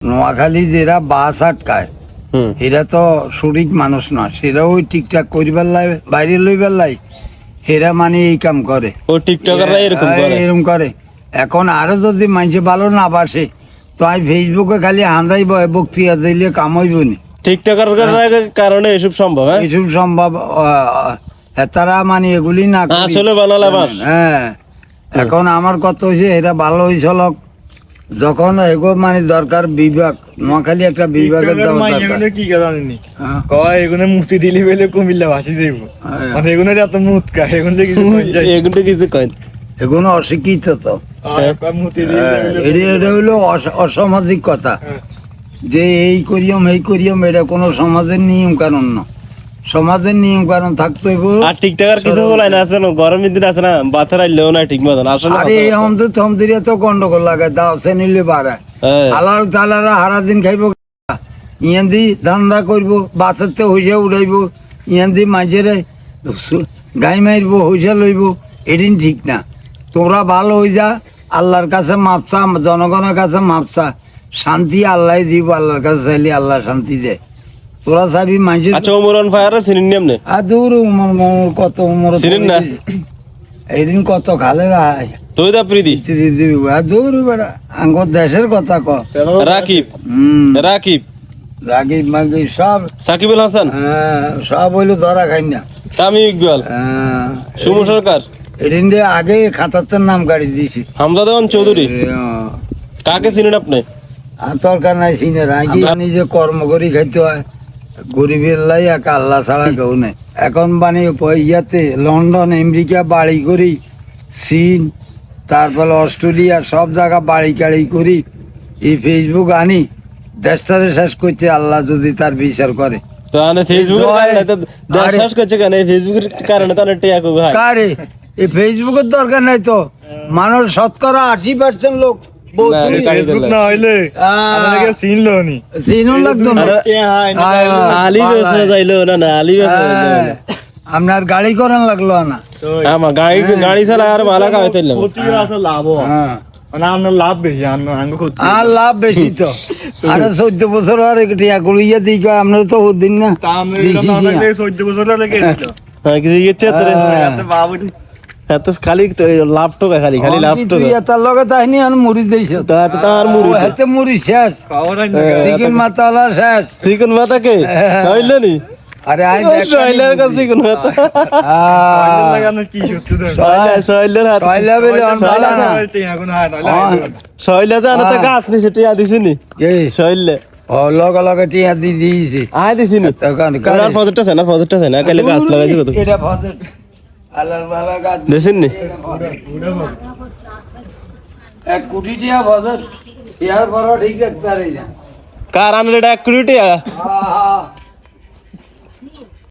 নোয়াখালী যারা বাস আটকায় এরা তো সঠিক মানুষ না, সেরা ওই ঠিকঠাক করিবার লাই বাইরে লইবার লাই এরা মানে এই কাম করে, ও টিকটকাররা এরকম করে। এখন আরো যদি মানুষে ভালো না বাসে তো আমি ফেসবুকে খালি হান্দাই বক্তৃতা দিলে কাম হইব নি। টিকটকার কারণে এসব সম্ভব। এসব সম্ভব, তারা মানে এগুলি না আসলে বানালে বাস। হ্যাঁ, এখন আমার কথা হয়েছে এটা ভালো হয়েছিল যখন এগো মানে দরকার বিভাগ, নোয়াখালী একটা বিভাগের দেওয়া দরকার। কি জানি কয় এগুলো মুতি দিলি বলে কুমিল্লা ভাসি যাইব, মানে এগুলো এত মুত খায়, এগুলো কিছু এগুলো কিছু কয় এগুলো অশিক্ষিত তো, এটা হইলো অসামাজিক কথা যে এই করিয়ম এটা কোনো সমাজের নিয়ম কানুন না। সমাজের নিয়ম কানুন থাকতে হইব। আর টিকটকার কিছু বলাই না, আছে না গরমের দিন আছে না বাতার আইলেও না ঠিক মতন আসলে। আরে আমাদের থমদিরে তো গন্ডগোল লাগায়, দাও সে নিলে বাড়ায় আলার তালারা হারা দিন খাইব, ইয়ান দি ধান্দা করবো, বাচ্চাতে হইসা উড়াইব, ইয়ান দি মাঝেরে গাই মারবো, হইসা লইব, এদিন ঠিক না। তোমরা ভালো হয়ে যা, আল্লাহর কাছে মাপসা, জনগণের কাছে মাপসা, শান্তি আল্লাহ দিব, আল্লাহর কাছে চাইলে আল্লাহ শান্তি দেয়। তোরা চাবি মাঝে আচ্ছা ওমরান ফায়ার চিনেন নি আপনি? আর দূর উমর কত উমর চিনেন না, এইদিন কত খালে রায় তুই দা প্রীতি দূর বেড়া আঙ্গর দেশের কথা ক রাকিব রাকিব রাগিব মাগিব সব, সাকিবুল হাসান সব হইলো ধরা খাই না। তামিম ইকবাল, শুভ সরকার, এদিন আগে খাতার নাম গাড়ি দিয়েছি। হামজা দেওয়ান চৌধুরী, কাকে চিনেন আপনি? আর দরকার নাই চিনে রাখি, নিজে কর্ম করি খাইতে হয়, গরিবের লাই একা, আল্লাহ ছাড়া কেউ নেই। এখন মানে ইয়াতে লন্ডন আমেরিকা বাড়ি করি, চীন তারপরে অস্ট্রেলিয়া সব জায়গা বাড়ি গাড়ি করি, এই ফেসবুক আনি দেশটারে শেষ করছে, আল্লাহ যদি তার বিচার করে। এই ফেসবুকের দরকার নাই তো, মানুষ শতকরা 80% লোক আপনার গাড়ি করান লাগলো না, আমার গাড়ি চালা আর ভালো খাওয়াইতে লাভ লাভ বেশি, আর লাভ বেশি তো। আরে 14 বছর আর টিয়া করিয়া দিই, আপনার তো দিন না 14 বছর খালি লাভ টোকা, খালি খালি লাভ টোকা। তার লগে তাইনি আর মুড়ি দিয়েছ, তার মুড়ি হাতে মুড়ি শেষ, চিকেন মাতালা শেষ, চিকেন মাতা কে হইলে নি? আরে আই শৈলের কাছে চিকেন মাতা, শৈলের হাত শৈলে জানো তো গাছ নিচে টিয়া দিছি নি শৈলে লগে লগে টিয়া দি দিয়েছে, আয় দিছি নি ফজরটা আছে না, ফজরটা আছে না, কালে গাছ লাগাইছি কত এটা ফজর আল্লাহর বালা গাছ দেখিন নি 1 কোটি টিয়া ফজর ইয়ার বড় ঠিক রাখতে পারি না। কার আনলে 1 কোটি টিয়া?